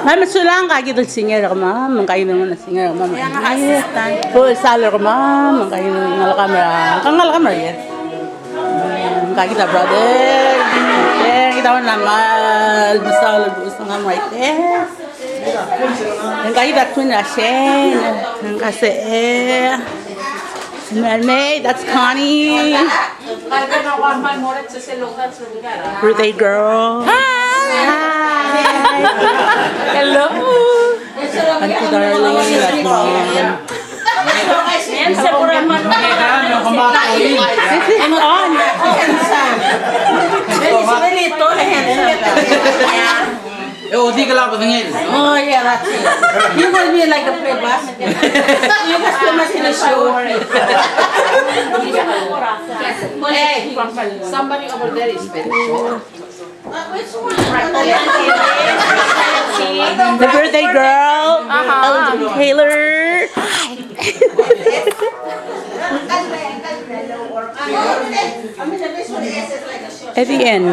Mama sulang kagi dul singer ko ma'am, kayo naman na singer ma'am. Full salary ko ma'am, kayo ngal kamera, kangal kamera yan. Kagi ta brother, kita man namal, misal bus ngam right there. Yang kagi ta twin Ashen, yang kasi Mermaid, that's Connie. Birthday girl. Hi. Hello. Auntie Darling, that's mom. I'm on. Oh, di ka lang patangin. Oh, yeah, that's it. You will be like a play basket. You must be much in a show. Hey, somebody over there is special. Which one? The birthday girl, Taylor. At the end,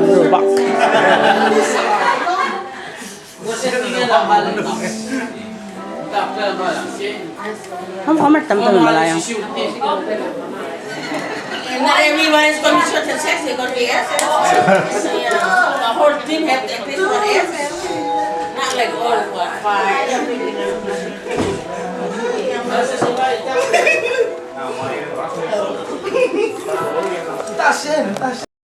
Robak. Kamu tampil malayang. Not everyone is going to be short and sexy, going to be SS. The whole team have to at least one SS. Not like all five. Tá sendo, tá sendo.